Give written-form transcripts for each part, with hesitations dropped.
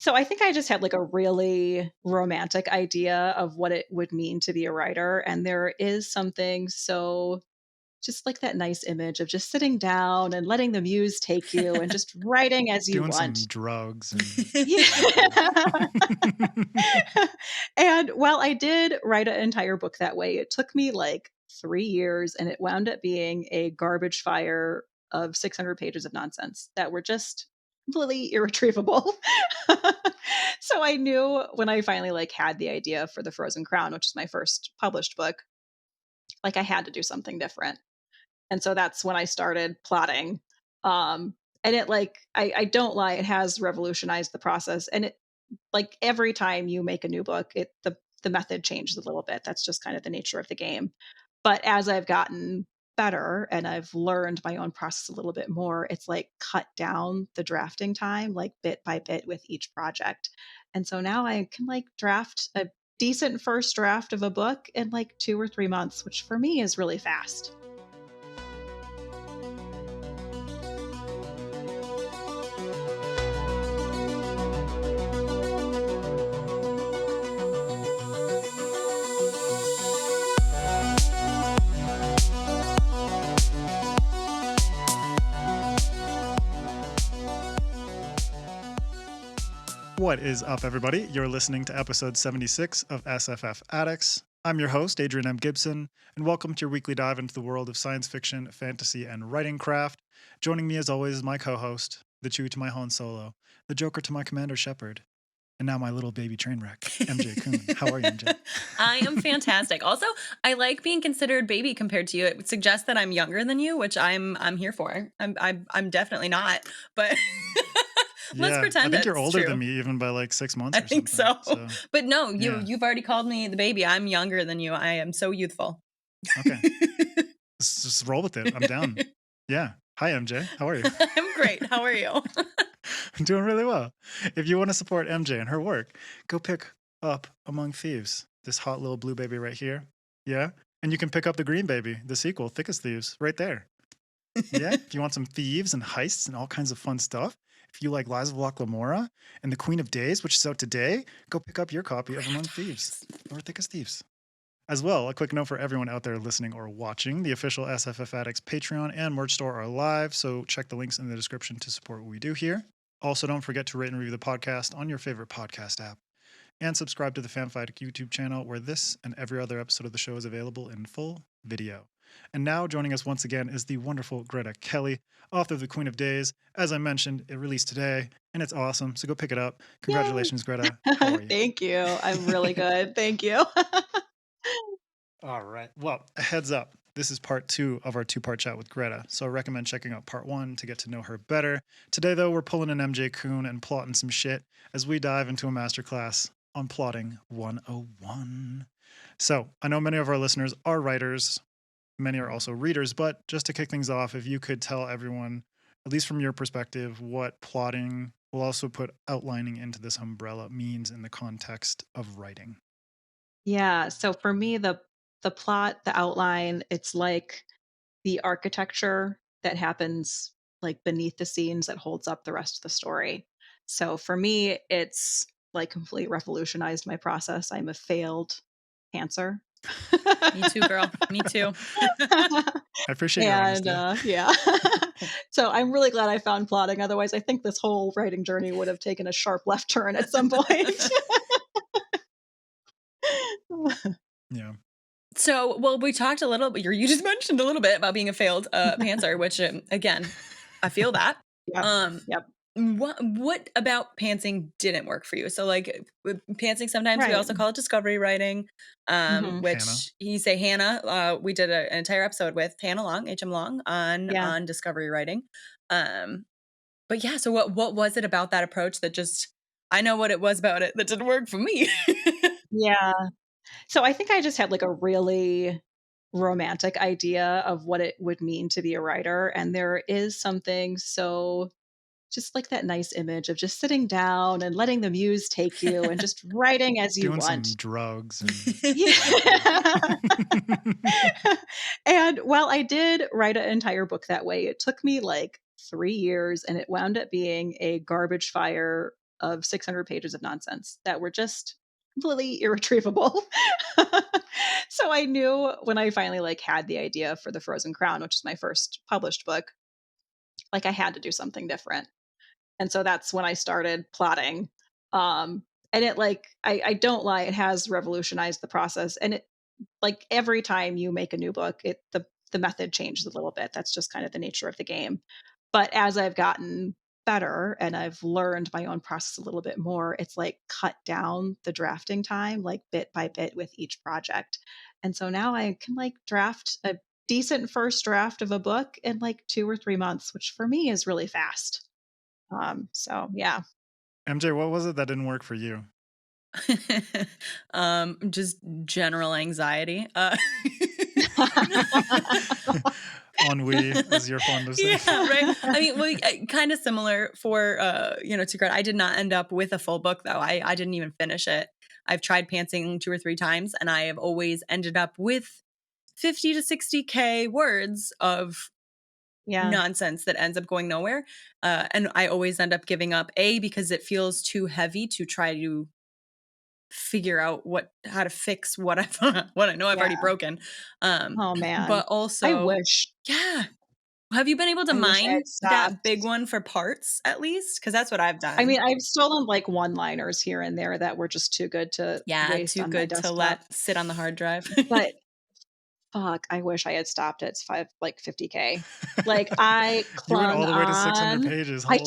So I think I just had like a really romantic idea of what it would mean to be a writer. And there is something so just like that nice image of just sitting down and letting the muse take you and just writing as you Doing some want. drugs and Yeah. And while I did write an entire book that way, it took me like 3 years and it wound up being a garbage fire of 600 pages of nonsense that were just completely irretrievable. So I knew when I finally like had the idea for The Frozen Crown, which is my first published book, like I had to do something different. And so that's when I started plotting. And it like I don't lie, it has revolutionized the process. And it like every time you make a new book, the method changes a little bit. That's just kind of the nature of the game. But as I've gotten better and I've learned my own process a little bit more, it's like cut down the drafting time like bit by bit with each project. And so now I can like draft a decent first draft of a book in like 2 or 3 months, which for me is really fast. What is up, everybody? You're listening to episode 76 of SFF Addicts. I'm your host, Adrian M. Gibson, and welcome to your weekly dive into the world of science fiction, fantasy, and writing craft. Joining me, as always, is my co-host, the Chewie to my Han Solo, the Joker to my Commander Shepard, and now my little baby train wreck, MJ Kuhn. How are you, MJ? I am fantastic. Also, I like being considered baby compared to you. It would suggest that I'm younger than you, which I'm here for. I'm definitely not, but let's pretend I think you're that's older true. than me, even by like 6 months. I think so. But no, yeah. you've already called me the baby. I'm younger than you. I am so youthful. Okay, let's just roll with it. I'm down. Yeah. Hi, MJ. How are you? I'm great. How are you? I'm doing really well. If you want to support MJ and her work, go pick up Among Thieves, this hot little blue baby right here. Yeah. And you can pick up the green baby, the sequel, Thick as Thieves, right there. Yeah. If you want some thieves and heists and all kinds of fun stuff, if you like Lies of Locke Lamora and The Queen of Days, which is out today, go pick up your copy of Among Thieves or Thick as Thieves. As well, a quick note for everyone out there listening or watching, the official SFF Addicts Patreon and merch store are live, so check the links in the description to support what we do here. Also, don't forget to rate and review the podcast on your favorite podcast app. And subscribe to the FanFiAddict YouTube channel, where this and every other episode of the show is available in full video. And now, joining us once again is the wonderful Greta Kelly, author of The Queen of Days. As I mentioned, it released today, and it's awesome, so go pick it up. Congratulations, Yay. Greta. How are you? Thank you. I'm really good. Thank you. All right. Well, a heads up. This is part 2 of our 2-part chat with Greta, so I recommend checking out part 1 to get to know her better. Today, though, we're pulling an MJ Kuhn and plotting some shit as we dive into a masterclass on Plotting 101. So, I know many of our listeners are writers, many are also readers, but just to kick things off, if you could tell everyone, at least from your perspective, what plotting, we'll also put outlining into this umbrella, means in the context of writing. Yeah. So for me, the plot, the outline, it's like the architecture that happens like beneath the scenes that holds up the rest of the story. So for me, it's like completely revolutionized my process. I'm a failed pantser. Me too, girl. Me too. I appreciate your honesty. Yeah. So I'm really glad I found plotting. Otherwise, I think this whole writing journey would have taken a sharp left turn at some point. Yeah. So, well, we talked a little bit, you just mentioned a little bit about being a failed pantser, which, again, I feel that. Yep. What about pantsing didn't work for you? So, like, with pantsing, sometimes we Right. also call it discovery writing, which Hannah. you say Hannah. We did an entire episode with Hannah Long, HM Long, on discovery writing. But yeah, so what was it about that approach that just, I know what it was about it that didn't work for me. Yeah. So I think I just had like a really romantic idea of what it would mean to be a writer. And there is something so just like that nice image of just sitting down and letting the muse take you and just writing as you Doing want. some drugs. And yeah. And while I did write an entire book that way, it took me like 3 years and it wound up being a garbage fire of 600 pages of nonsense that were just completely irretrievable. So I knew when I finally like had the idea for The Frozen Crown, which is my first published book, like I had to do something different. And so that's when I started plotting. And it like, I don't lie, it has revolutionized the process. And it like every time you make a new book, the method changes a little bit. That's just kind of the nature of the game. But as I've gotten better and I've learned my own process a little bit more, it's like cut down the drafting time, like bit by bit with each project. And so now I can like draft a decent first draft of a book in like 2 or 3 months, which for me is really fast. So yeah. MJ, what was it that didn't work for you? Just general anxiety. Ennui, as you're fond of saying. Yeah, right. I mean, well, kind of similar for to Greta. I did not end up with a full book though. I didn't even finish it. I've tried pantsing 2 or 3 times, and I have always ended up with 50 to 60K words of nonsense that ends up going nowhere. And I always end up giving up, because it feels too heavy to try to figure out how to fix what I know I've already broken. Oh man. But also I wish. Yeah. Have you been able to mine that big one for parts at least? Because that's what I've done. I mean, I've stolen like one-liners here and there that were just too good to waste too on good my desktop. to let sit on the hard drive. But fuck, I wish I had stopped at 50K. Like I clung You went all the way to 600 on. pages. I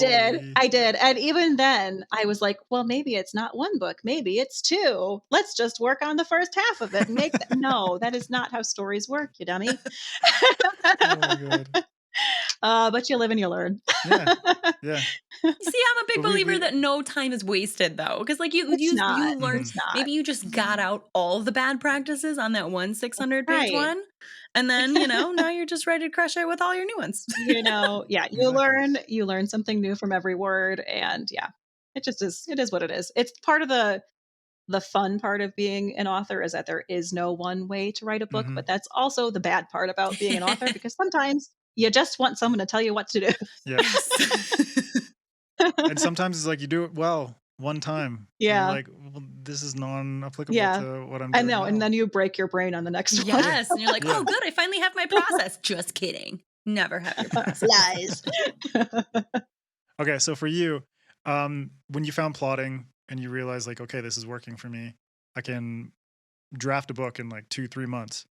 did. And even then I was like, well, maybe it's not 1 book. Maybe it's 2. Let's just work on the first half of it and make that. No, that is not how stories work, you dummy. Oh my God. But you live and you learn. Yeah. You see, I'm a big believer that no time is wasted though. Because like you learn, maybe you just got out all the bad practices on that one 600 page one. And then, now you're just ready to crush it with all your new ones. Yeah, you learn something new from every word. And yeah, it is what it is. It's part of the fun part of being an author is that there is no one way to write a book, but that's also the bad part about being an author because sometimes you just want someone to tell you what to do. Yes. And sometimes it's like you do it well one time. Yeah. And you're like, well, this is non-applicable to what I'm doing. I know. Now. And then you break your brain on the next one. Yes. And you're like, oh, good. I finally have my process. Just kidding. Never have your process. Lies. Okay. So for you, when you found plotting and you realize like, okay, this is working for me, I can draft a book in like 2-3 months.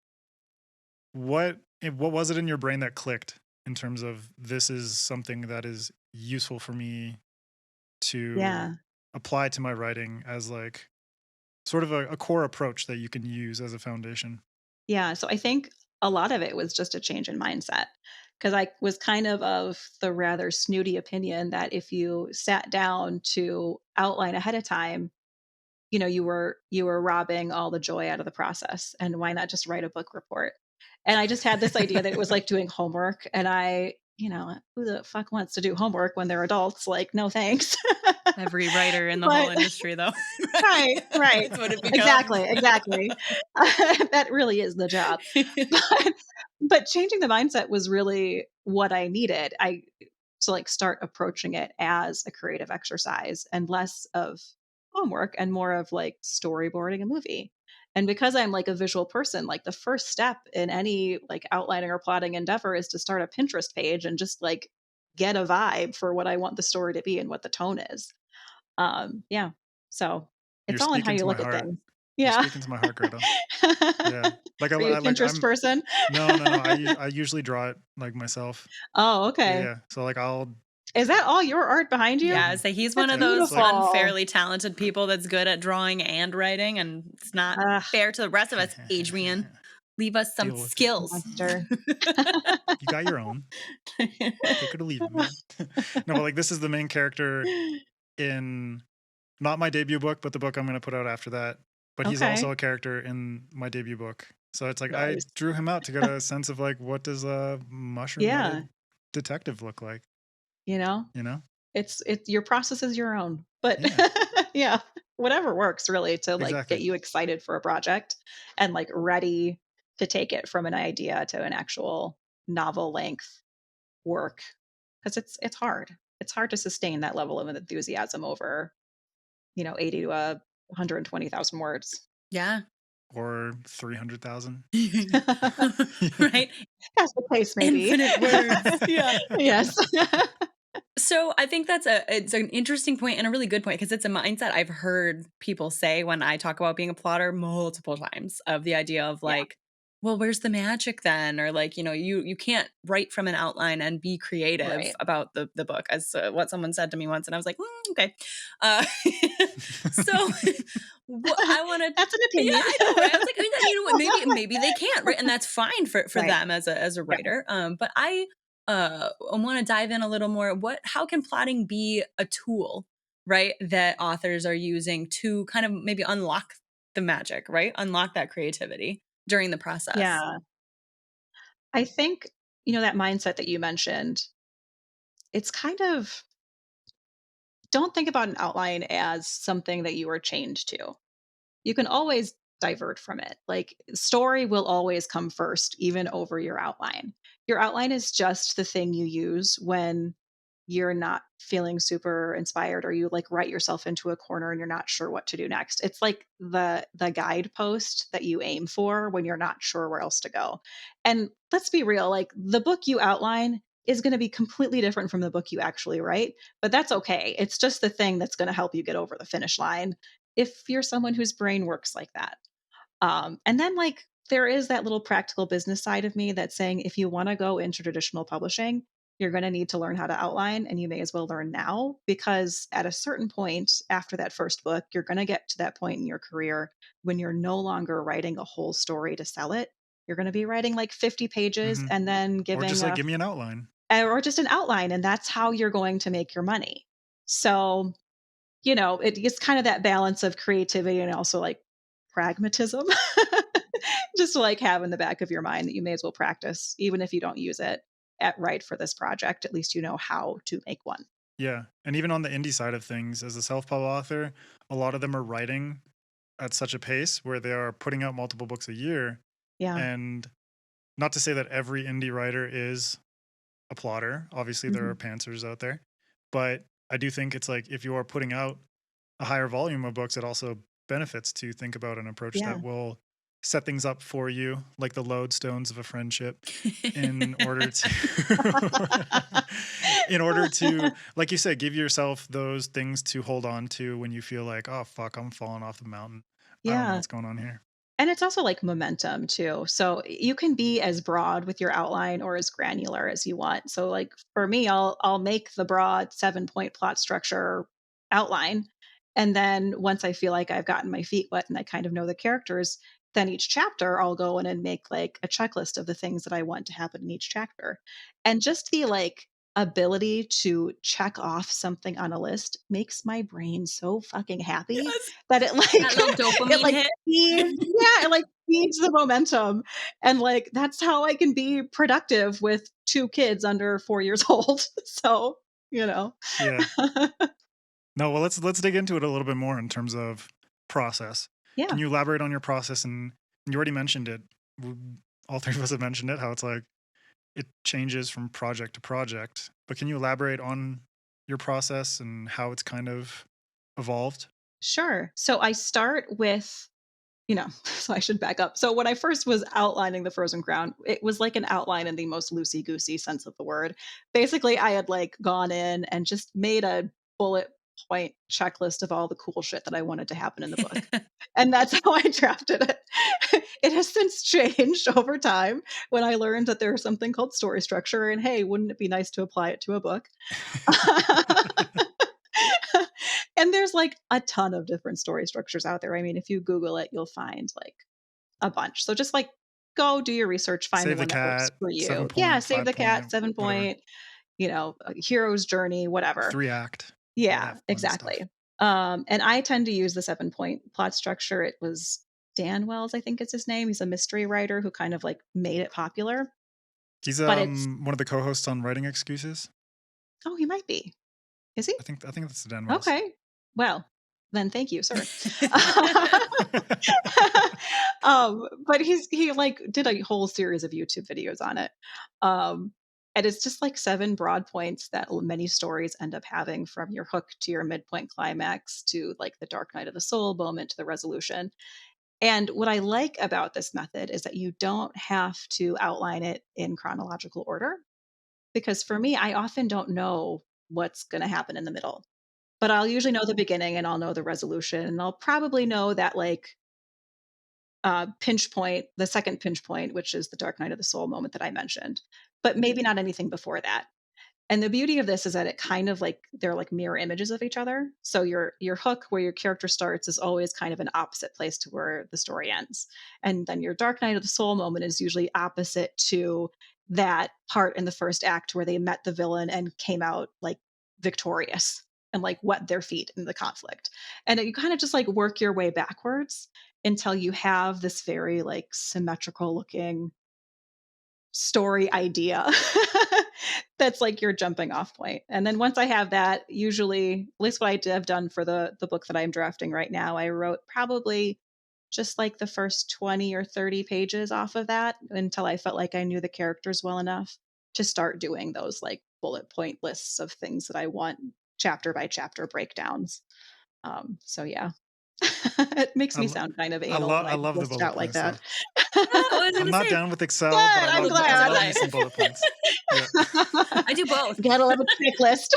What was it in your brain that clicked in terms of this is something that is useful for me to apply to my writing as like sort of a core approach that you can use as a foundation? Yeah. So I think a lot of it was just a change in mindset because I was kind of the rather snooty opinion that if you sat down to outline ahead of time, you were robbing all the joy out of the process. And why not just write a book report? And I just had this idea that it was like doing homework. And who the fuck wants to do homework when they're adults? Like, no thanks. Every writer in the whole industry, though. Right. That's what it becomes. Exactly. That really is the job. But changing the mindset was really what I needed. To like start approaching it as a creative exercise and less of homework and more of like storyboarding a movie. And because I'm like a visual person, like the first step in any like outlining or plotting endeavor is to start a Pinterest page and just like get a vibe for what I want the story to be and what the tone is. Yeah. So it's all in how you look at things. Yeah. You're speaking to my heart, Greta. Yeah. Like Are you a Pinterest person? No. I usually draw it like myself. Oh, okay. Yeah. So like Is that all your art behind you? Yeah, so he's one of those unfairly talented people that's good at drawing and writing, and it's not fair to the rest of us, Adrian. Leave us some skills. You got your own. Take it or leave it, man. No, but like this is the main character in not my debut book, but the book I'm going to put out after that. But he's also a character in my debut book. So it's like I drew him out to get a sense of like what does a mushroom detective look like? It's your process is your own, but whatever works really to like get you excited for a project and like ready to take it from an idea to an actual novel length work. Cause it's hard. It's hard to sustain that level of enthusiasm over 80 to 120,000 words. Yeah. Or 300,000. Right? That's the case, maybe. Infinite words. Yeah. Yes. So I think it's an interesting point and a really good point, because it's a mindset I've heard people say when I talk about being a plotter multiple times, of the idea of like, well, where's the magic then? Or like, you can't write from an outline and be creative about the book, as what someone said to me once. And I was like, okay. So I want to, that's an opinion. Yeah, I know, right? I was like, maybe they can't, right? And that's fine for them as a writer. But I want to dive in a little more. How can plotting be a tool, right, that authors are using to kind of maybe unlock the magic, right? Unlock that creativity during the process. Yeah. I think, that mindset that you mentioned, it's kind of, don't think about an outline as something that you are chained to. You can always divert from it. Like, story will always come first, even over your outline. Your outline is just the thing you use when you're not feeling super inspired, or you like write yourself into a corner and you're not sure what to do next. It's like the guidepost that you aim for when you're not sure where else to go. And let's be real, like the book you outline is going to be completely different from the book you actually write, but that's okay. It's just the thing that's going to help you get over the finish line if you're someone whose brain works like that. And then like there is that little practical business side of me that's saying, if you want to go into traditional publishing, you're going to need to learn how to outline, and you may as well learn now, because at a certain point after that first book, you're going to get to that point in your career when you're no longer writing a whole story to sell it. You're going to be writing like 50 pages and then giving, or just like give me an outline, or just an outline, and that's how you're going to make your money. So, it's kind of that balance of creativity and also like pragmatism, just to like have in the back of your mind that you may as well practice, even if you don't use it for this project. At least you know how to make one. Yeah. And even on the indie side of things, as a self-pub author, a lot of them are writing at such a pace where they are putting out multiple books a year. Yeah. And not to say that every indie writer is a plotter. Obviously, there are pantsers out there. But I do think it's like, if you are putting out a higher volume of books, it also benefits to think about an approach that will set things up for you, like the lodestones of a friendship, in order to, like you said, give yourself those things to hold on to when you feel like, oh fuck, I'm falling off the mountain. I don't know what's going on here. And it's also like momentum too. So you can be as broad with your outline or as granular as you want. So like for me, I'll make the broad 7-point plot structure outline. And then once I feel like I've gotten my feet wet and I kind of know the characters, then each chapter I'll go in and make like a checklist of the things that I want to happen in each chapter. And just the like ability to check off something on a list makes my brain so fucking happy that it like that little dopamine hit. It like feeds the momentum. And like that's how I can be productive with 2 kids under 4 years old. So, Yeah. No, well, let's dig into it a little bit more in terms of process. Yeah. Can you elaborate on your process? And you already mentioned it. All three of us have mentioned it, how it's like it changes from project to project. But can you elaborate on your process and how it's kind of evolved? Sure. So I start with, so I should back up. So when I first was outlining The Frozen Crown, it was like an outline in the most loosey-goosey sense of the word. Basically, I had like gone in and just made a bullet point checklist of all the cool shit that I wanted to happen in the book. And that's how I drafted it. It has since changed over time when I learned that there's something called story structure, and hey, wouldn't it be nice to apply it to a book? And there's like a ton of different story structures out there. I mean, if you Google it, you'll find like a bunch. So just like go do your research, find the one that works for you. Yeah, Save the Cat, 7-point, hero's journey, whatever. 3-act. Yeah, exactly. And I tend to use the 7-point plot structure. It was Dan Wells, I think is his name. He's a mystery writer who kind of like made it popular. He's one of the co-hosts on Writing Excuses. Oh, he might be. Is he? I think that's Dan Wells. Okay. Well, then thank you, sir. But he like did a whole series of YouTube videos on it. And it's just like 7 broad points that many stories end up having, from your hook to your midpoint climax to like the dark night of the soul moment to the resolution. And what I like about this method is that you don't have to outline it in chronological order. Because for me, I often don't know what's going to happen in the middle, but I'll usually know the beginning and I'll know the resolution. And I'll probably know that like pinch point, the second pinch point, which is the dark night of the soul moment that I mentioned, but maybe not anything before that. And the beauty of this is that it kind of like, they're like mirror images of each other. So your hook where your character starts is always kind of an opposite place to where the story ends. And then your dark night of the soul moment is usually opposite to that part in the first act where they met the villain and came out like victorious and like wet their feet in the conflict. And you kind of just like work your way backwards until you have this very like symmetrical looking story idea that's like your jumping off point. And then once I have that, usually, at least what I have done for the book that I'm drafting right now, I wrote probably just like the first 20 or 30 pages off of that until I felt like I knew the characters well enough to start doing those like bullet point lists of things that I want, chapter by chapter breakdowns. So yeah. It makes me sound kind of anal when I I love the list bullet out like points that. I was I'm gonna not say, down with Excel, Good, but I'm I glad. love me some bullet points. Yeah. I do both. Gotta love a checklist.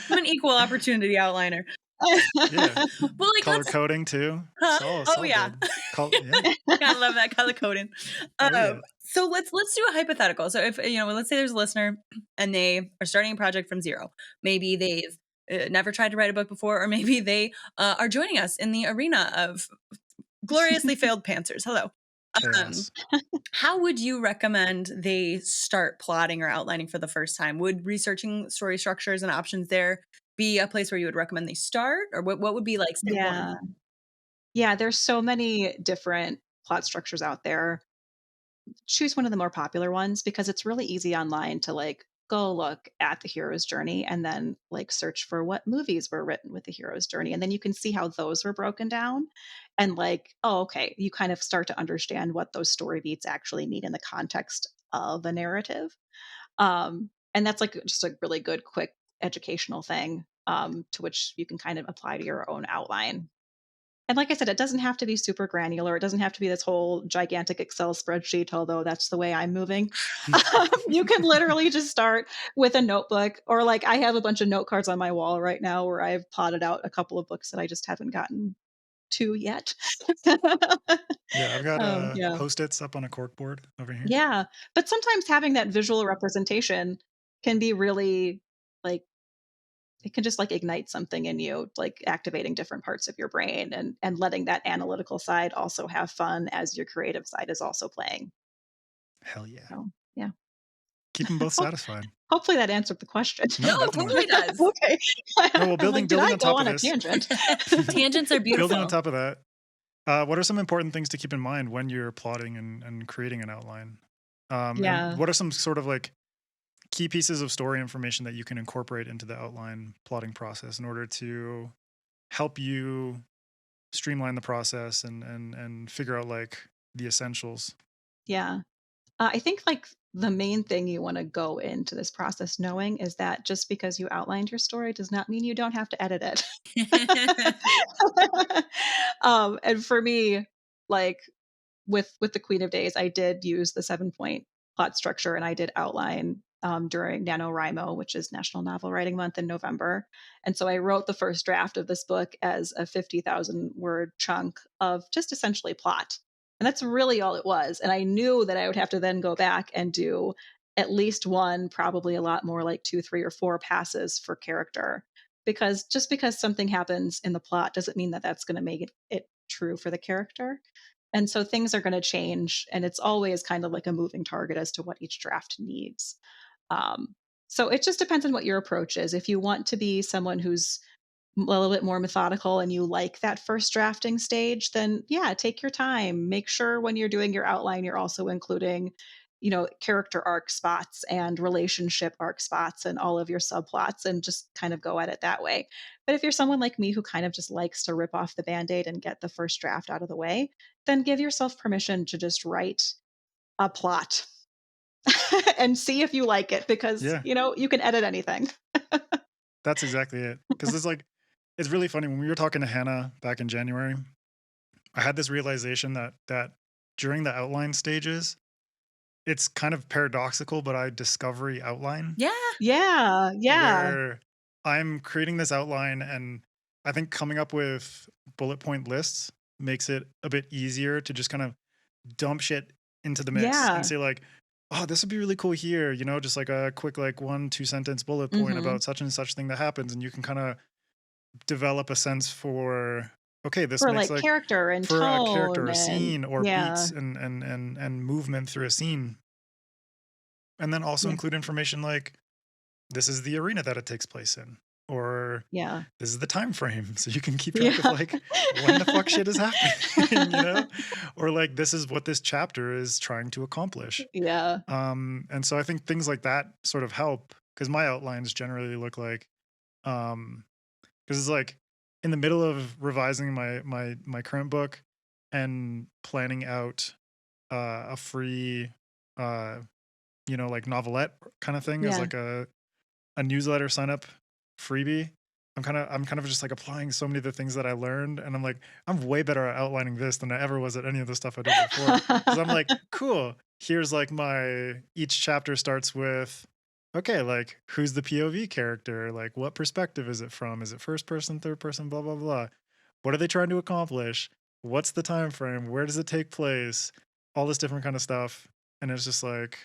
I'm an equal opportunity outliner. Yeah. Well, like Color coding too. Huh? So Oh yeah. yeah. Gotta love that color coding. Oh, yeah. So let's do a hypothetical. So if let's say there's a listener and they are starting a project from zero. Maybe they've never tried to write a book before, or maybe they are joining us in the arena of gloriously failed pantsers. Hello. Chaos. How would you recommend they start plotting or outlining for the first time? Would researching story structures and options there be a place where you would recommend they start, or what would be like step Yeah. one? Yeah, there's so many different plot structures out there. Choose one of the more popular ones because it's really easy online to like go look at the hero's journey and then like search for what movies were written with the hero's journey, and then you can see how those were broken down, and like, oh okay, you kind of start to understand what those story beats actually mean in the context of a narrative. And that's like just a really good quick educational thing, to which you can kind of apply to your own outline. And like I said, it doesn't have to be super granular. It doesn't have to be this whole gigantic Excel spreadsheet, although that's the way I'm moving. You can literally just start with a notebook, or like I have a bunch of note cards on my wall right now where I've plotted out a couple of books that I just haven't gotten to yet. Yeah, I've got Yeah. Post-its up on a cork board over here. Yeah. But sometimes having that visual representation can be really like, it can just like ignite something in you, like activating different parts of your brain, and letting that analytical side also have fun as your creative side is also playing. Hell yeah. So yeah. Keep them both satisfied. Hopefully that answered the question. No, it definitely. totally does. Okay. No, well, I'm building like, did I on go top of on a this. tangent? Tangents are beautiful. Building on top of that, what are some important things to keep in mind when you're plotting and creating an outline? Yeah. And what are some sort of like key pieces of story information that you can incorporate into the outline plotting process in order to help you streamline the process and figure out like the essentials? Yeah. I think like the main thing you want to go into this process knowing is that just because you outlined your story does not mean you don't have to edit it. And for me, like with the Queen of Days, I did use the 7 point plot structure, and I did outline during NaNoWriMo, which is National Novel Writing Month in November. And so I wrote the first draft of this book as a 50,000 word chunk of just essentially plot. And that's really all it was. And I knew that I would have to then go back and do at least one, probably a lot more, like 2, 3, or 4 passes for character. Because just because something happens in the plot doesn't mean that that's going to make it true for the character. And so things are going to change, and it's always kind of like a moving target as to what each draft needs. Um, so it just depends on what your approach is. If you want to be someone who's a little bit more methodical and you like that first drafting stage, then yeah, take your time. Make sure when you're doing your outline, you're also including, character arc spots and relationship arc spots and all of your subplots, and just kind of go at it that way. But if you're someone like me who kind of just likes to rip off the band-aid and get the first draft out of the way, then give yourself permission to just write a plot. and see if you like it, because, Yeah. you can edit anything. That's exactly it. Because it's really funny when we were talking to Hannah back in January. I had this realization that during the outline stages, it's kind of paradoxical, but I discovery outline. Yeah. Yeah. Yeah. Where I'm creating this outline, and I think coming up with bullet point lists makes it a bit easier to just kind of dump shit into the mix and Yeah. say like, oh, this would be really cool here, just like a quick like 1-2 sentence bullet point about such and such thing that happens, and you can kind of develop a sense for, okay, this For makes like like character and for a character, tone a and scene, or yeah. beats and movement through a scene. And then also Yeah. include information like, this is the arena that it takes place in, or Yeah. this is the time frame, so you can keep track of Yeah. like when the fuck shit is happening, or like this is what this chapter is trying to accomplish. Yeah. And so I think things like that sort of help, because my outlines generally look like, because it's like in the middle of revising my current book and planning out a free like novelette kind of thing as Yeah. like a newsletter sign up freebie. I'm kind of just like applying so many of the things that I learned, and I'm like, I'm way better at outlining this than I ever was at any of the stuff I did before. Because I'm like, cool, here's like each chapter starts with, okay, like who's the POV character? Like what perspective is it from? Is it first person, third person, blah, blah, blah. What are they trying to accomplish? What's the time frame? Where does it take place? All this different kind of stuff. And it's just like,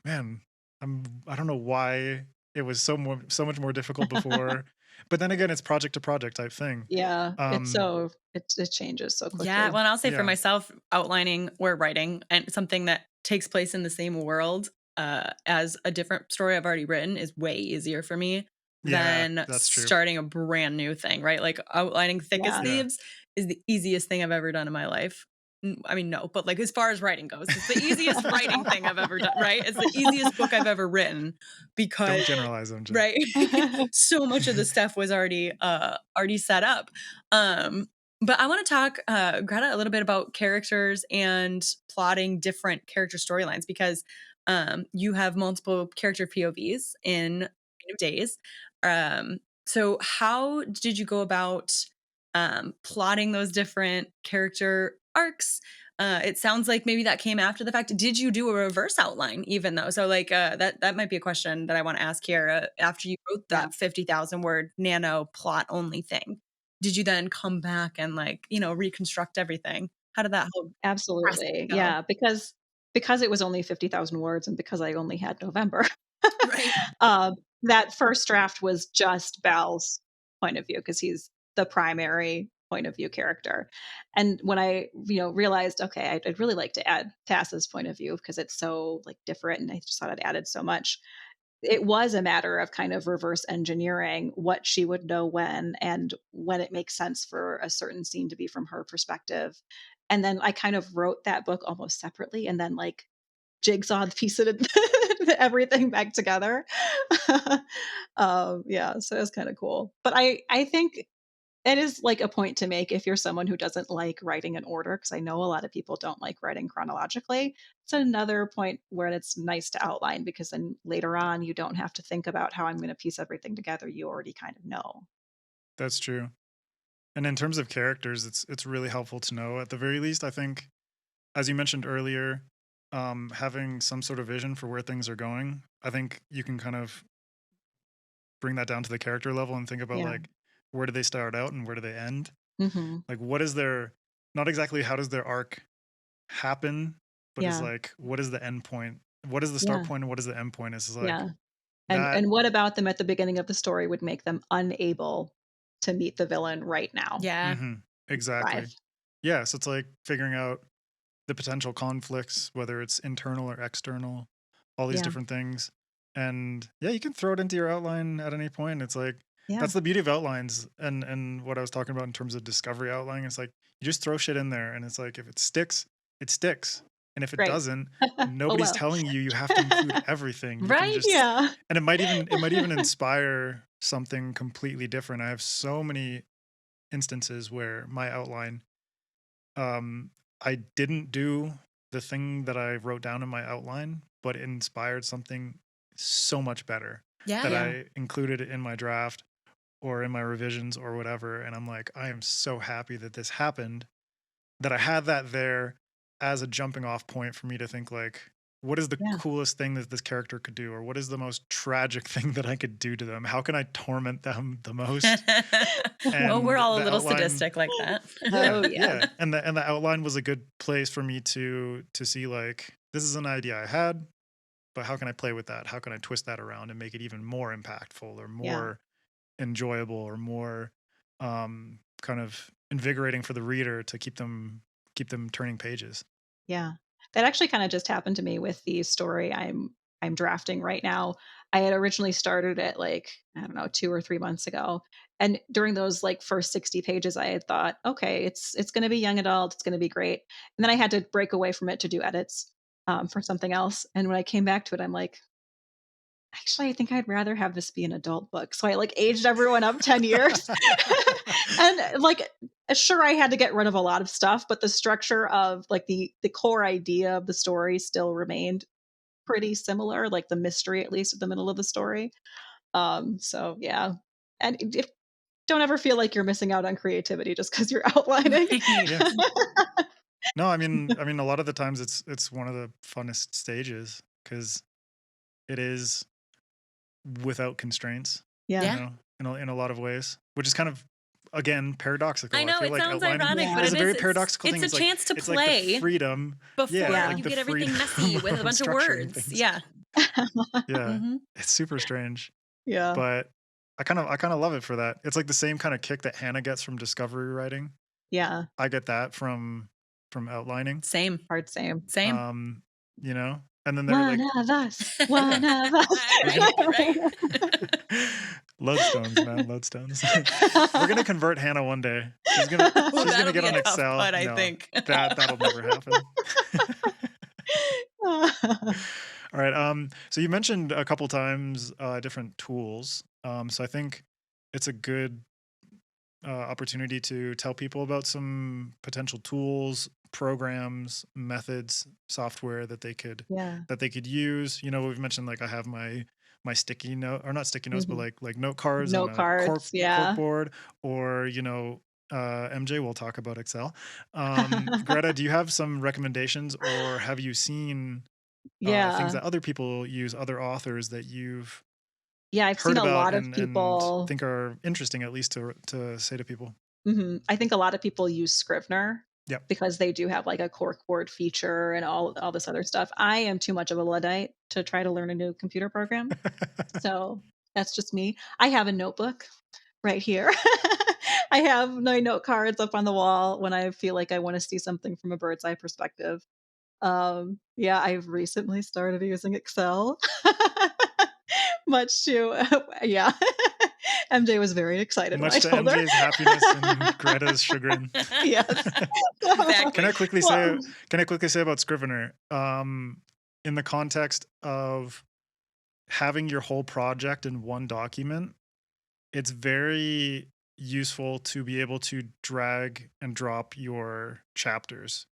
man, I don't know why it was so much more difficult before. But then again, it's project to project type thing. Yeah. It changes so Yeah. quickly. Well, I'll say for Yeah. myself, outlining or writing and something that takes place in the same world as a different story I've already written is way easier for me Yeah, than that's true. starting a brand new thing, right? Like outlining Thick as Yeah. Thieves is the easiest thing I've ever done in my life. I mean, no, but like as far as writing goes, it's the easiest writing thing I've ever done, right? It's the easiest book I've ever written because, Don't generalize them, Jen. right? So much of the stuff was already set up. But I want to talk, Greta, a little bit about characters and plotting different character storylines, because you have multiple character POVs in Days. So how did you go about plotting those different character arcs? It sounds like maybe that came after the fact. Did you do a reverse outline even though? So like that might be a question that I want to ask here. After you wrote that 50,000 word nano plot only thing, did you then come back and like, reconstruct everything? How did that whole process Absolutely. go? Yeah. Because it was only 50,000 words, and because I only had November, Right. that first draft was just Bal's point of view, because he's the primary point of view character. And when I, realized, okay, I'd really like to add Tass's point of view because it's so like different, and I just thought it added so much. It was a matter of kind of reverse engineering what she would know and when it makes sense for a certain scene to be from her perspective. And then I kind of wrote that book almost separately, and then like jigsaw piece it everything back together. Yeah, so it was kind of cool. But I think it is like a point to make if you're someone who doesn't like writing in order, because I know a lot of people don't like writing chronologically. It's another point where it's nice to outline, because then later on you don't have to think about how I'm going to piece everything together. You already kind of know. That's true. And in terms of characters, it's really helpful to know. At the very least, I think, as you mentioned earlier, having some sort of vision for where things are going, I think you can kind of bring that down to the character level and think about Yeah. like, where do they start out and where do they end? Mm-hmm. Like, what is their, not exactly how does their arc happen, but is Yeah. like, what is the end point? What is the start Yeah. point and what is the end point? It's like Yeah. that. And what about them at the beginning of the story would make them unable to meet the villain right now? Yeah. Exactly. Thrive. Yeah. So it's like figuring out the potential conflicts, whether it's internal or external, all these Yeah. different things. And yeah, you can throw it into your outline at any point. It's like, Yeah. that's the beauty of outlines. And what I was talking about in terms of discovery outlining, it's like, you just throw shit in there, and it's like, if it sticks, it sticks. And if it Right. doesn't, Oh, nobody's well. telling you have to include everything. You can Right. just, Yeah. and it might even inspire something completely different. I have so many instances where my outline, I didn't do the thing that I wrote down in my outline, but it inspired something so much better Yeah. that I included in my draft or in my revisions or whatever. And I'm like, I am so happy that this happened, that I had that there as a jumping off point for me to think like, what is the coolest thing that this character could do? Or what is the most tragic thing that I could do to them? How can I torment them the most? Well, we're all a little outline, sadistic like that. yeah. And the outline was a good place for me to see like, this is an idea I had, but how can I play with that? How can I twist that around and make it even more impactful or more enjoyable or more kind of invigorating for the reader to keep them turning pages. Yeah. That actually kind of just happened to me with the story I'm drafting right now. I had originally started it like, I don't know, 2 or 3 months ago. And during those like first 60 pages, I had thought, okay, it's going to be young adult. It's going to be great. And then I had to break away from it to do edits for something else. And when I came back to it, I'm like, actually, I think I'd rather have this be an adult book. So I like aged everyone up 10 years. And like, sure, I had to get rid of a lot of stuff, but the structure of like the core idea of the story still remained pretty similar, like the mystery, at least at the middle of the story. So yeah. And don't ever feel like you're missing out on creativity just because you're outlining. No, I mean, a lot of the times it's one of the funnest stages because it is without constraints. Yeah. You know, in a lot of ways, which is kind of, again, paradoxical. I know, feel it like sounds ironic, but it's it a very is, paradoxical thing. It's a chance to it's play like the freedom before like you the get everything messy with a bunch of structuring words. things. Yeah. It's super strange. Yeah. But I kind of love it for that. It's like the same kind of kick that Hannah gets from discovery writing. Yeah. I get that from outlining. Same. Hard same. You know, and then they're one like, of us. One of us. right. Lodestones, man, lodestones. We're gonna convert Hannah one day. She's gonna get on Excel. But I think that'll never happen. All right. So you mentioned a couple times different tools. So I think it's a good opportunity to tell people about some potential tools, programs, methods, software that they could use. You know, we've mentioned like I have my sticky note, or not sticky notes, but like note cards on a corkboard, or you know, MJ will talk about Excel. Greta, do you have some recommendations, or have you seen things that other people use, other authors that you've I've heard seen a about lot of people and think are interesting, at least to say to people? I think a lot of people use Scrivener. Yep. Because they do have like a corkboard feature and all this other stuff. I am too much of a Luddite to try to learn a new computer program. So that's just me. I have a notebook right here. I have my note cards up on the wall when I feel like I want to see something from a bird's eye perspective. I've recently started using Excel. Much to MJ was very excited much when I to told MJ's her. happiness and Greta's chagrin. Yes. Exactly. Can I quickly say about Scrivener, in the context of having your whole project in one document, it's very useful to be able to drag and drop your chapters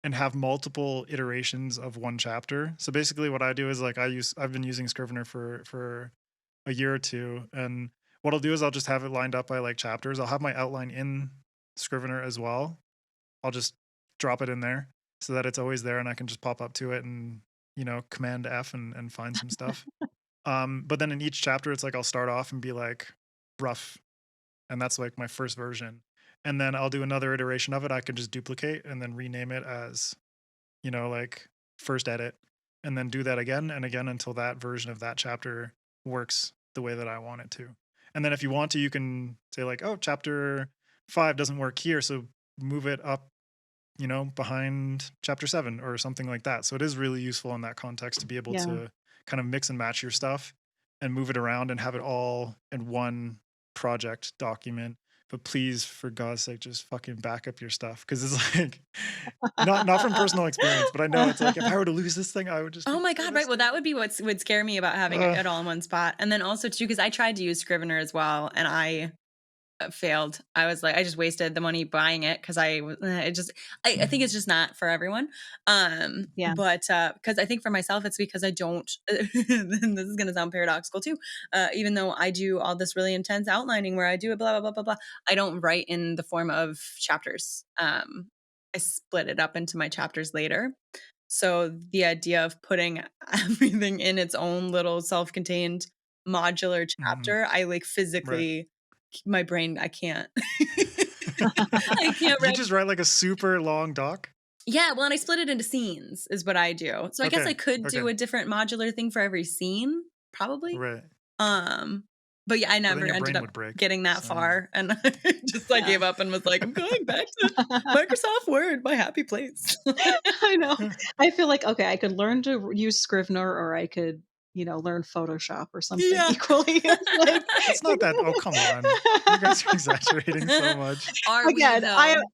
and have multiple iterations of one chapter. So basically what I do is like I've been using Scrivener for a year or two, and what I'll do is I'll just have it lined up by like chapters. I'll have my outline in Scrivener as well. I'll just drop it in there so that it's always there and I can just pop up to it and, you know, Command F and find some stuff. But then in each chapter, it's like I'll start off and be like rough, and that's like my first version. And then I'll do another iteration of it. I can just duplicate and then rename it as, you know, like first edit, and then do that again and again until that version of that chapter works the way that I want it to. And then if you want to, you can say like, oh, chapter 5 doesn't work here, so move it up, you know, behind chapter 7 or something like that. So it is really useful in that context to be able to kind of mix and match your stuff and move it around and have it all in one project document. But please, for God's sake, just fucking back up your stuff, because it's like not from personal experience, but I know it's like if I were to lose this thing, I would just. Oh my God! Right. Well, that would be what would scare me about having it all in one spot, and then also too, because I tried to use Scrivener as well, and I failed. I was like, I just wasted the money buying it because I think it's just not for everyone. But because I think for myself, it's because I don't, this is going to sound paradoxical too. Even though I do all this really intense outlining where I do a blah, blah, blah, blah, blah, I don't write in the form of chapters. I split it up into my chapters later. So the idea of putting everything in its own little self-contained modular chapter, I like physically, my brain, I can't. I can't You just write like a super long doc? Yeah, well, and I split it into scenes is what I do. So I guess I could do a different modular thing for every scene, probably. Right. But yeah, I never ended up getting that far. And I just gave up and was like, I'm going back to Microsoft Word, my happy place. I know. I feel like, okay, I could learn to use Scrivener, or I could, learn Photoshop or something equally. It's not that. Oh, come on. You guys are exaggerating so much. Again,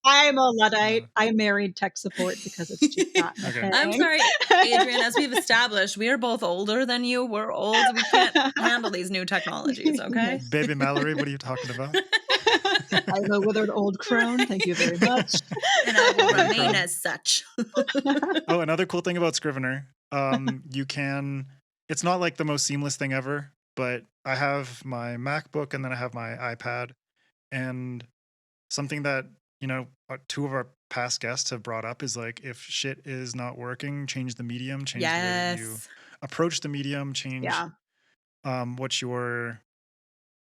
I'm a Luddite. I married tech support because it's just not my thing. I'm sorry, Adrian, as we've established, we are both older than you. We're old. We can't handle these new technologies, okay? Baby Mallory, what are you talking about? I'm a withered old crone. Thank you very much. And I will remain as such. Oh, another cool thing about Scrivener, you can... It's not like the most seamless thing ever, but I have my MacBook and then I have my iPad. And something that, two of our past guests have brought up is like, if shit is not working, change the medium, change the way that you approach the medium, change what you're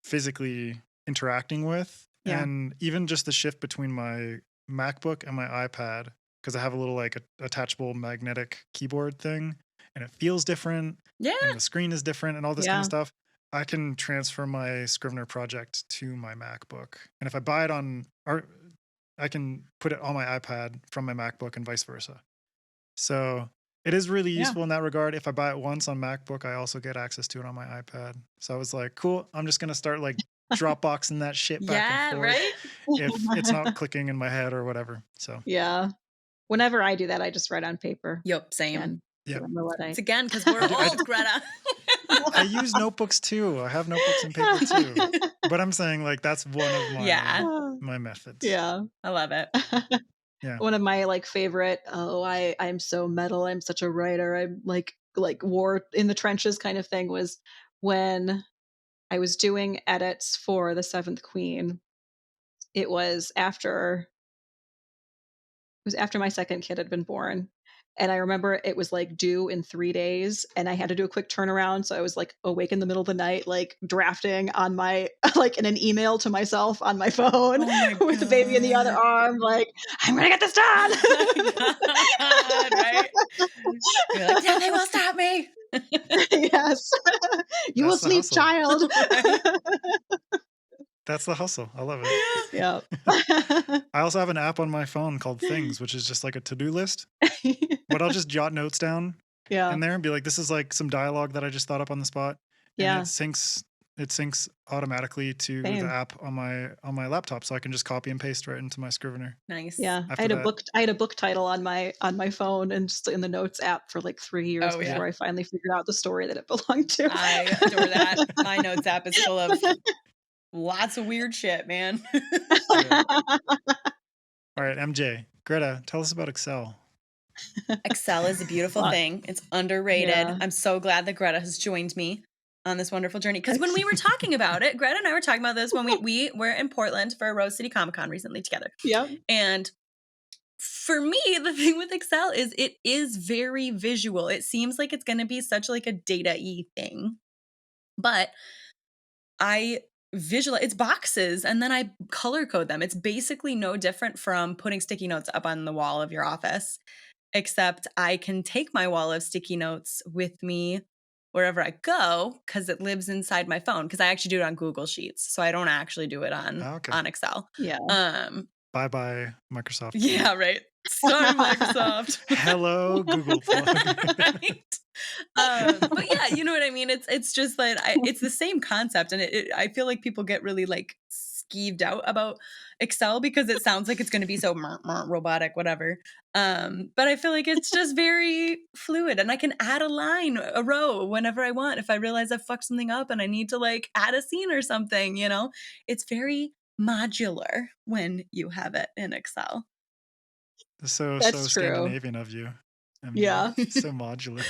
physically interacting with. Yeah. And even just the shift between my MacBook and my iPad, because I have a little like attachable magnetic keyboard thing. And it feels different. Yeah. And the screen is different and all this kind of stuff. I can transfer my Scrivener project to my MacBook. And if I buy it I can put it on my iPad from my MacBook and vice versa. So it is really useful in that regard. If I buy it once on MacBook, I also get access to it on my iPad. So I was like, cool, I'm just going to start like Dropboxing that shit back and forth. Right? If it's not clicking in my head or whatever. So yeah. Whenever I do that, I just write on paper. Yep, same. And yeah. It's again because we're old, Greta. I use notebooks too. I have notebooks and paper too. But I'm saying like that's one of my methods. Yeah. I love it. Yeah. One of my like favorite, I'm so metal, I'm such a writer, I'm like war in the trenches kind of thing, was when I was doing edits for The Seventh Queen. It was after my second kid had been born. And I remember it was like due in 3 days and I had to do a quick turnaround. So I was like awake in the middle of the night, like drafting on my, like in an email to myself on my phone with the baby in the other arm. Like, I'm going to get this done. Right? You're like, nothing will stop me. Yes. You will sleep, child. That's the hustle. I love it. Yeah. I also have an app on my phone called Things, which is just like a to-do list. But I'll just jot notes down in there and be like, this is like some dialogue that I just thought up on the spot. And it syncs automatically to the app on my laptop, so I can just copy and paste right into my Scrivener. Nice. Yeah. I had a book title on my phone and just in the notes app for like 3 years before I finally figured out the story that it belonged to. I adore that. My notes app is full of lots of weird shit, man. All right, MJ, Greta, tell us about Excel. Excel is a beautiful thing. It's underrated. Yeah. I'm so glad that Greta has joined me on this wonderful journey. Because when we were talking about it, Greta and I were talking about this when we were in Portland for Rose City Comic Con recently together. Yeah. And for me, the thing with Excel is it is very visual. It seems like it's going to be such like a data-y thing. But I visualize, it's boxes and then I color code them. It's basically no different from putting sticky notes up on the wall of your office, except I can take my wall of sticky notes with me wherever I go because it lives inside my phone, because I actually do it on Google Sheets. So I don't actually do it on Excel. Yeah. Bye-bye, Microsoft. Yeah, right. Sorry, Microsoft. Hello, Google plug. Right? But yeah, you know what I mean? It's just like, it's the same concept. And I feel like people get really like skeeved out about Excel because it sounds like it's going to be so robotic, whatever. But I feel like it's just very fluid and I can add a row whenever I want. If I realize I fucked something up and I need to like add a scene or something, it's very modular when you have it in Excel. So That's true. Scandinavian of you. Yeah. So modular.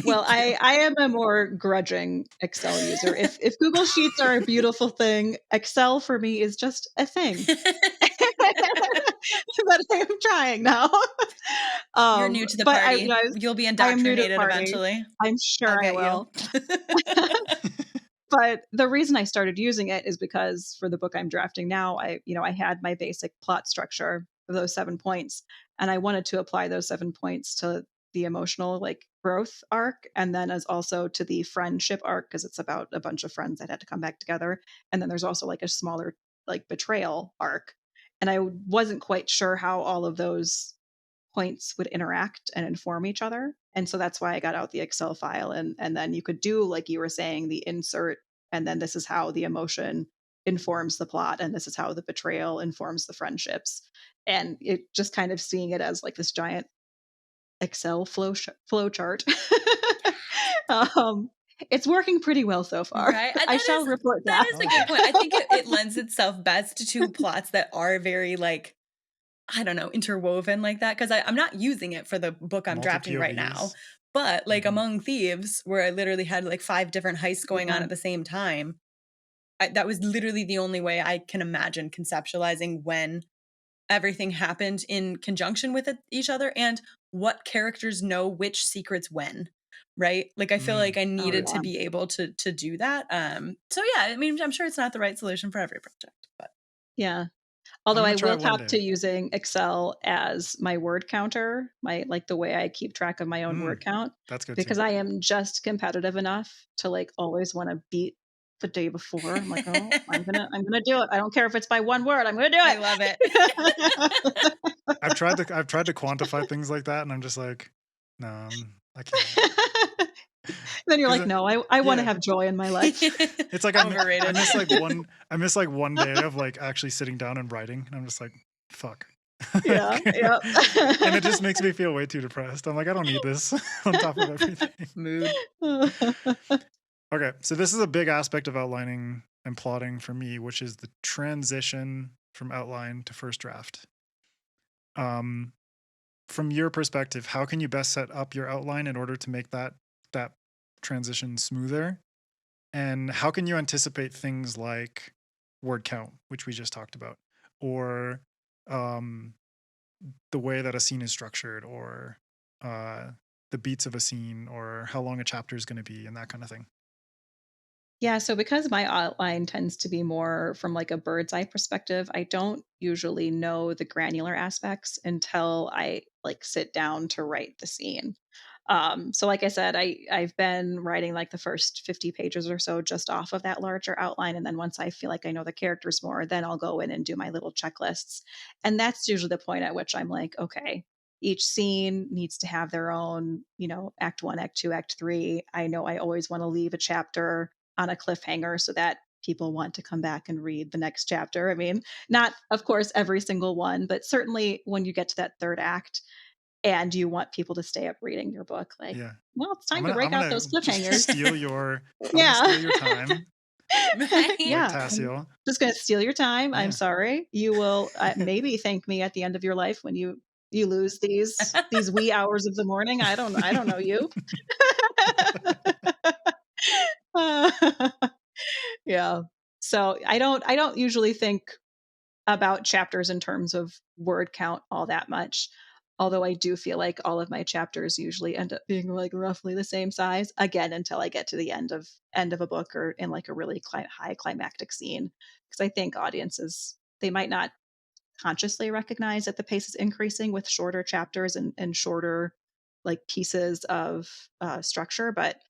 Well, I am a more grudging Excel user. If Google Sheets are a beautiful thing, Excel for me is just a thing. But I am trying now. You're new to the party. You'll be indoctrinated eventually. I'm sure I will. But the reason I started using it is because for the book I'm drafting now, I had my basic plot structure of those 7 points, and I wanted to apply those 7 points to the emotional growth arc, and then as also to the friendship arc, because it's about a bunch of friends that had to come back together. And then there's also a smaller betrayal arc. And I wasn't quite sure how all of those points would interact and inform each other. And so that's why I got out the Excel file. And then you could do, like you were saying, the insert, and then this is how the emotion informs the plot, and this is how the betrayal informs the friendships. And it just kind of seeing it as this giant Excel flow chart. It's working pretty well so far. Right? I shall report that. That is a good point. I think it lends itself best to plots that are very I don't know, interwoven like that. Because I'm not using it for the book I'm drafting right now. But Among Thieves, where I literally had 5 different heists going on at the same time, that was literally the only way I can imagine conceptualizing when everything happened in conjunction with each other and what characters know which secrets when. Right? I feel like I needed to be able to do that. So yeah, I mean, I'm sure it's not the right solution for every project, but yeah. Although I will cop to using Excel as my word counter, the way I keep track of my own word count. That's good because I am just competitive enough to always want to beat the day before. I'm like, oh, I'm gonna do it. I don't care if it's by 1 word. I'm gonna do it. I love it. I've tried to quantify things like that, and I'm just like, no, I can't. Then you're like, no, I want to have joy in my life. It's like overrated. I miss 1 day of actually sitting down and writing, and I'm just like, fuck. Yeah, yeah. And it just makes me feel way too depressed. I'm like, I don't need this on top of everything. Mood. Okay, so this is a big aspect of outlining and plotting for me, which is the transition from outline to first draft. From your perspective, how can you best set up your outline in order to make that transition smoother? And how can you anticipate things like word count, which we just talked about, or the way that a scene is structured, or the beats of a scene, or how long a chapter is going to be, and that kind of thing? Yeah, so because my outline tends to be more from a bird's eye perspective, I don't usually know the granular aspects until I sit down to write the scene. So like I said, I've been writing the first 50 pages or so just off of that larger outline. And then once I feel like I know the characters more, then I'll go in and do my little checklists. And that's usually the point at which I'm like, okay, each scene needs to have their own, act 1, act 2, act 3. I know I always want to leave a chapter on a cliffhanger so that people want to come back and read the next chapter. I mean, not, of course, every single one, but certainly when you get to that 3rd act and you want people to stay up reading your book, well, it's time to break out those cliffhangers. Steal your time. Yeah. Tassio. Just going to steal your time. Yeah. I'm sorry. You will maybe thank me at the end of your life when you lose these wee hours of the morning. I don't know you. Yeah. So I don't usually think about chapters in terms of word count all that much. Although I do feel like all of my chapters usually end up being roughly the same size, again, until I get to the end of a book or in a really high climactic scene. Because I think audiences, they might not consciously recognize that the pace is increasing with shorter chapters and shorter pieces of structure, but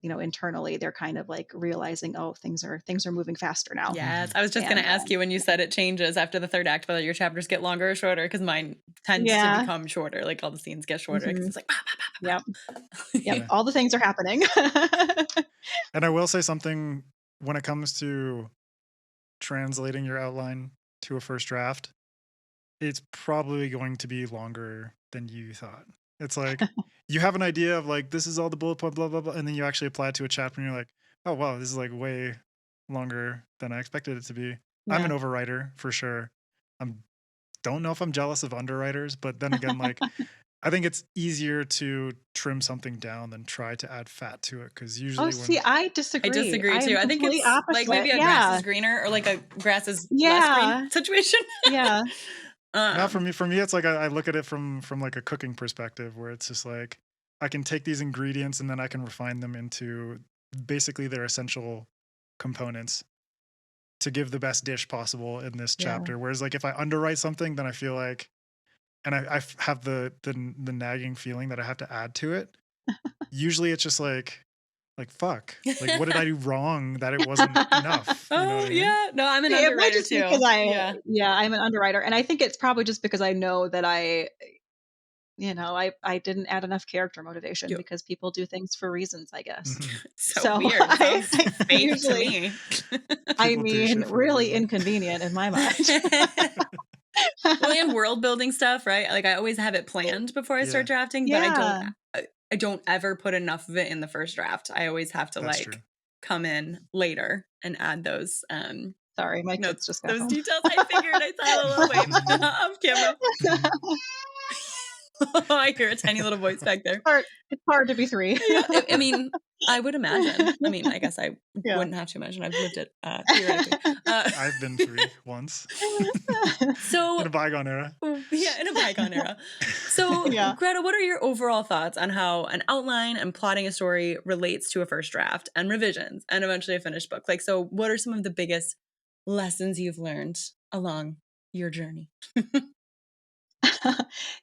internally they're kind of realizing, oh, things are moving faster now. Yes, I was just going to ask you when you said it changes after the 3rd act, whether your chapters get longer or shorter, because mine tends to become shorter. All the scenes get shorter because it's yep. Yep. All the things are happening. And I will say something when it comes to translating your outline to a first draft, it's probably going to be longer than you thought. It's you have an idea of this is all the bullet point, blah, blah, blah. And then you actually apply it to a chapter and you're like, oh, wow, this is way longer than I expected it to be. I'm an overwriter for sure. Don't know if I'm jealous of underwriters, but then again, like, I think it's easier to trim something down than try to add fat to it, because usually see, I disagree. I disagree I am too. I think complete it's opposite. like maybe a grass is greener, or like a grass is less green situation. Yeah. Now for me, it's like I look at it from like a cooking perspective, where it's just like I can take these ingredients and then I can refine them into basically their essential components to give the best dish possible in this chapter. Whereas like if I underwrite something, then I feel like, and I have the nagging feeling that I have to add to it. Usually it's just like fuck, like what did I do wrong that it wasn't enough? You know what I mean? Yeah, no, I'm an It might underwriter just be too. because I'm an underwriter, and I think it's probably just because I know that I didn't add enough character motivation because people do things for reasons, I guess. So weird. Sounds fake to me. I mean, really inconvenient in my mind. Well, and world building stuff, right? Like I always have it planned before I start drafting, but I don't ever put enough of it in the first draft. I always have to come in later and add those sorry, my kids just got those home. Details. I figured I saw a little wave off camera. I hear a tiny little voice back there. It's hard to be 3. I mean, I would imagine. I mean, I guess I wouldn't have to imagine. I've lived it theoretically. I've been 3 once. So in a bygone era. Yeah, in a bygone era. So, Greta, what are your overall thoughts on how an outline and plotting a story relates to a first draft and revisions and eventually a finished book? Like, so what are some of the biggest lessons you've learned along your journey?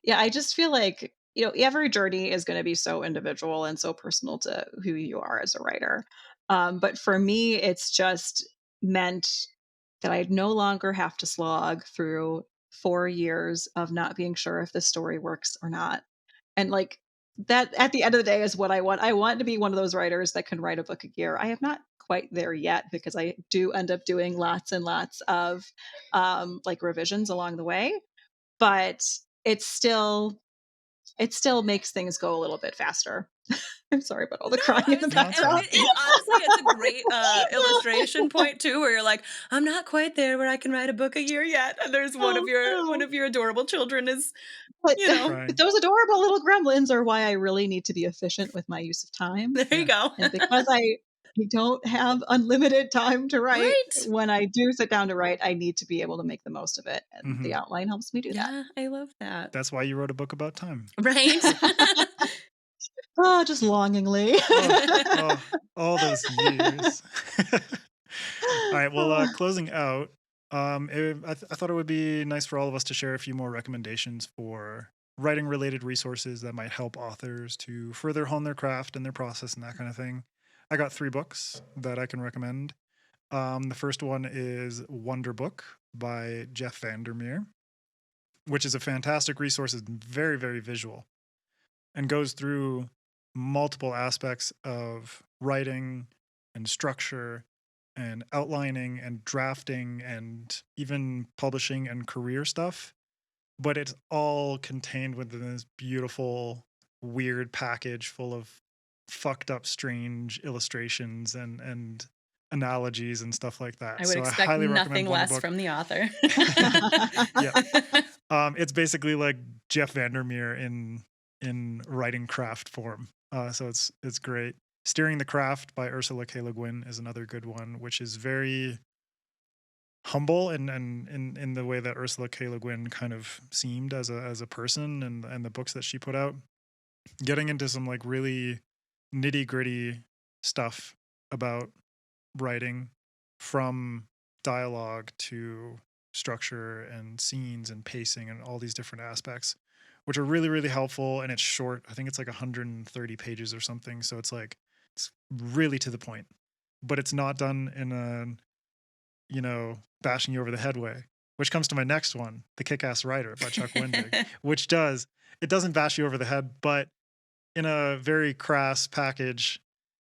Yeah, I just feel like, every journey is going to be so individual and so personal to who you are as a writer. But for me, it's just meant that I'd no longer have to slog through 4 years of not being sure if this story works or not. And like that at the end of the day is what I want. I want to be one of those writers that can write a book a year. I am not quite there yet because I do end up doing lots and lots of like revisions along the way, but it still makes things go a little bit faster. I'm sorry about all the crying in the background. Honestly, it's a great illustration point too, where you're like, I'm not quite there where I can write a book a year yet, and there's one of your adorable children is, those adorable little gremlins are why I really need to be efficient with my use of time. There you go. And because I don't have unlimited time to write. Right. When I do sit down to write, I need to be able to make the most of it. And the outline helps me do that. Yeah, I love that. That's why you wrote a book about time. Right. Oh, just longingly. All those years. All right, well, closing out, I thought it would be nice for all of us to share a few more recommendations for writing-related resources that might help authors to further hone their craft and their process and that kind of thing. I got 3 books that I can recommend. The first one is Wonder Book by Jeff Vandermeer, which is a fantastic resource. It's very, very visual and goes through multiple aspects of writing and structure and outlining and drafting and even publishing and career stuff. But it's all contained within this beautiful, weird package full of fucked up, strange illustrations and analogies and stuff like that. I would expect nothing less from the author. It's basically like Jeff Vandermeer in writing craft form. So it's great. Steering the Craft by Ursula K. Le Guin is another good one, which is very humble and in the way that Ursula K. Le Guin kind of seemed as a person and the books that she put out. Getting into some like really nitty-gritty stuff about writing, from dialogue to structure and scenes and pacing and all these different aspects, which are really, really helpful. And it's short. I think it's like 130 pages or something. So it's really to the point, but it's not done in a, bashing you over the head way, which comes to my next one, The Kick-Ass Writer by Chuck Wendig, which doesn't bash you over the head, but in a very crass package.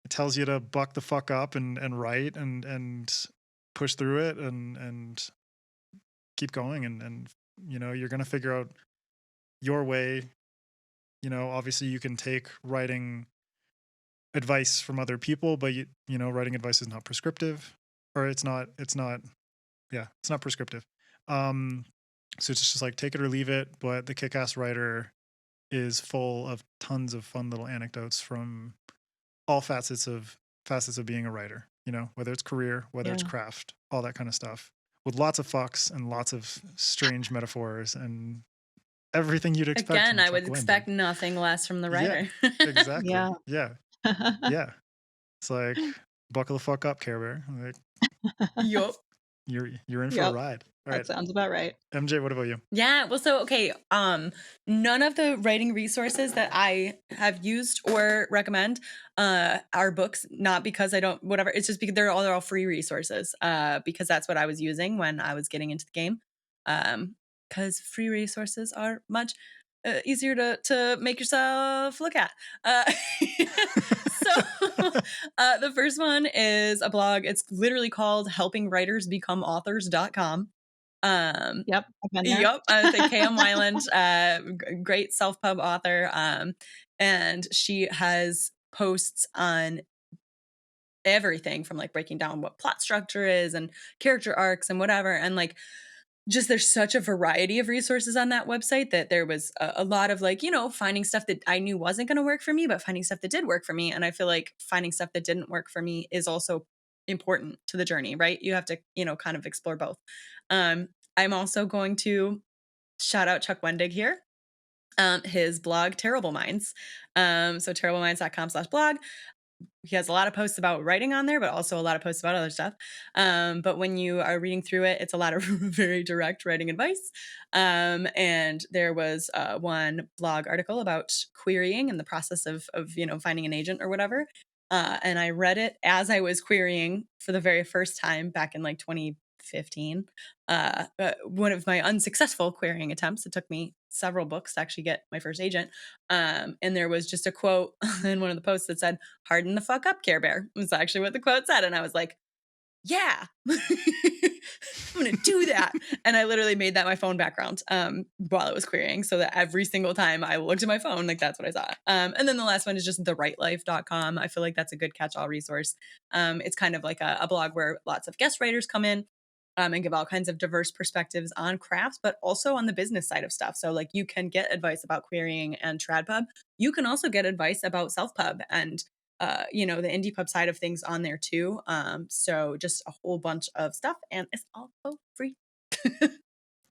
It tells you to buck the fuck up and write and push through it and keep going. And you're going to figure out your way. Obviously you can take writing advice from other people, but writing advice is not prescriptive, or it's not Yeah, it's not prescriptive. So it's just like take it or leave it. But the Kick-Ass Writer is full of tons of fun little anecdotes from all facets of being a writer. You know, whether it's career, whether it's craft, all that kind of stuff, with lots of fucks and lots of strange metaphors and everything you'd expect. Again, from I Chuck would expect Wendig. nothing less from the writer. Yeah, exactly. Yeah. Yeah. It's like buckle the fuck up, Care Bear. Like, Yup. you're in for a ride. All right. That sounds about right. MJ, what about you? Yeah, well, so okay, none of the writing resources that I have used or recommend are books, not because I don't whatever, it's just because they're all free resources, because that's what I was using when I was getting into the game. Because free resources are much easier to make yourself look at. So the first one is a blog. It's literally called helpingwritersbecomeauthors.com. Yep. I've been there. Yep. KM Weiland, great self-pub author. And she has posts on everything from like breaking down what plot structure is and character arcs and whatever. And like, just there's such a variety of resources on that website that there was a lot of like, you know, finding stuff that I knew wasn't going to work for me, but finding stuff that did work for me. And I feel like finding stuff that didn't work for me is also important to the journey, right? You have to, you know, kind of explore both. I'm also going to shout out Chuck Wendig here. His blog, Terrible Minds. So terribleminds.com/blog. He has a lot of posts about writing on there, but also a lot of posts about other stuff. But when you are reading through it, it's a lot of very direct writing advice. And there was one blog article about querying and the process of you know, finding an agent or whatever. And I read it as I was querying for the very first time back in like 2015. One of my unsuccessful querying attempts. It took me several books to actually get my first agent. And there was just a quote in one of the posts that said, "Harden the fuck up, Care Bear." It was actually what the quote said. And I was like, yeah, I'm going to do that. And I literally made that my phone background while I was querying, so that every single time I looked at my phone, like that's what I saw. And then the last one is just thewritelife.com. I feel like that's a good catch-all resource. It's kind of like a blog where lots of guest writers come in and give all kinds of diverse perspectives on crafts, but also on the business side of stuff. So like you can get advice about querying and TradPub. You can also get advice about self-pub and you know, the indie pub side of things on there too. So just a whole bunch of stuff, and it's all for free.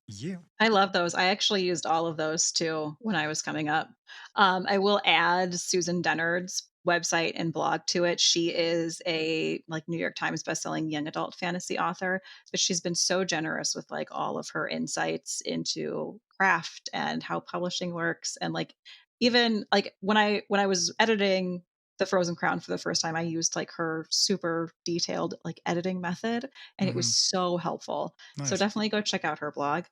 Yeah. I love those. I actually used all of those too when I was coming up. I will add Susan Dennard's website and blog to it. She is a like New York Times bestselling young adult fantasy author, but she's been so generous with like all of her insights into craft and how publishing works. And like even like when I was editing the Frozen Crown for the first time, I used like her super detailed like editing method, and it was so helpful. Nice. So definitely go check out her blog.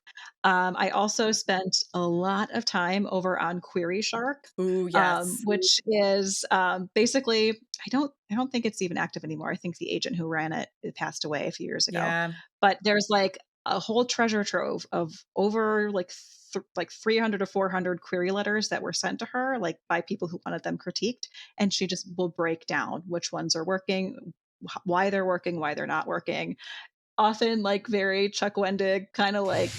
I also spent a lot of time over on Query Shark, Ooh, yes. which is basically I don't think it's even active anymore. I think the agent who ran it passed away a few years ago. Yeah. But there's like a whole treasure trove of over like 300 to 400 query letters that were sent to her, like by people who wanted them critiqued, and she just will break down which ones are working, why they're working, why they're not working. Often like very Chuck Wendig kind of like,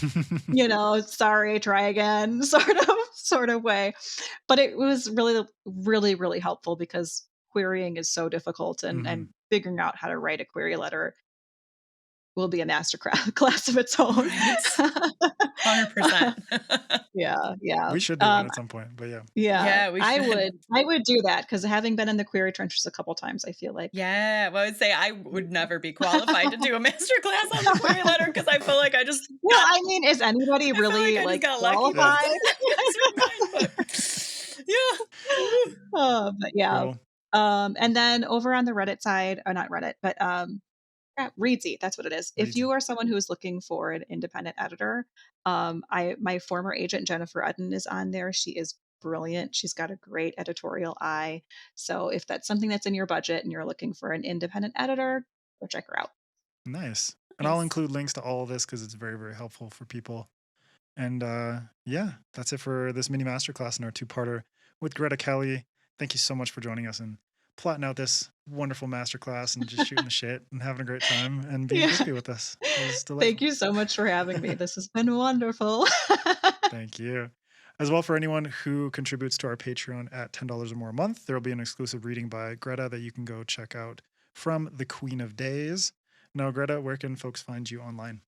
you know, sorry, try again sort of way. But it was really, really, really helpful because querying is so difficult, and figuring out how to write a query letter will be a master class of its own. 100%. Yeah. We should do one at some point, but yeah. Yeah, we I should. would do that because having been in the query trenches a couple times, I feel like. Yeah, well, I would say I would never be qualified to do a master class on the query letter because I feel like I just. Well, I mean, is anybody really like got qualified? Yeah. But yeah. Cool. And then over on the Reddit side, or not Reddit, but Readsy, that's what it is. If you are someone who is looking for an independent editor, my former agent Jennifer Udden is on there. She is brilliant. She's got a great editorial eye. So if that's something that's in your budget and you're looking for an independent editor, go check her out. Nice. And I'll include links to all of this because it's very, very helpful for people. And yeah, that's it for this mini masterclass and our two-parter with Greta Kelly. Thank you so much for joining us and plotting out this wonderful masterclass and just shooting the shit and having a great time and being goofy with us. It was delightful. Thank you so much for having me. This has been wonderful. Thank you. As well, for anyone who contributes to our Patreon at $10 or more a month, there will be an exclusive reading by Greta that you can go check out from the Queen of Days. Now, Greta, where can folks find you online?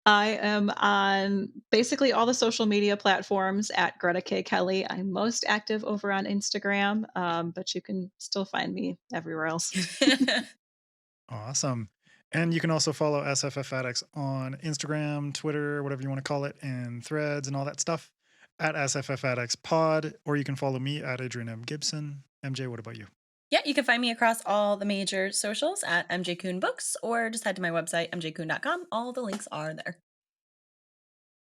I am on basically all the social media platforms at Greta K. Kelly. I'm most active over on Instagram, but you can still find me everywhere else. Awesome. And you can also follow SFF Addicts on Instagram, Twitter, whatever you want to call it, and Threads and all that stuff at sffaddictspod, or you can follow me at Adrian M. Gibson. MJ, what about you? Yeah, you can find me across all the major socials at MJ Kuhn Books, or just head to my website, mjkuhn.com. All the links are there.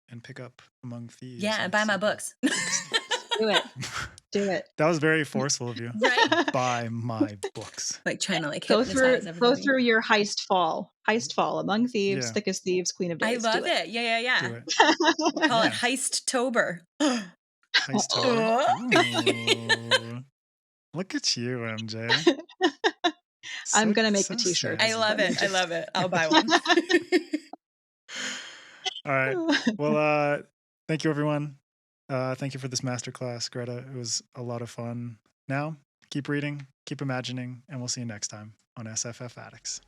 And pick up Among Thieves. Yeah, and buy my books. Do it. Do it. That was very forceful of you. Right? Buy my books. Like trying to go hypnotize everybody. Go through your heist fall. Among Thieves, Yeah. Thick as Thieves, Queen of Days. I love it. Yeah. Do it. Call it Heist-tober. Heist-tober. Look at you, MJ. I'm going to make the t-shirt. I love it. I love it. I'll buy one. All right. Well, thank you, everyone. Thank you for this masterclass, Greta. It was a lot of fun. Now, keep reading, keep imagining, and we'll see you next time on SFF Addicts.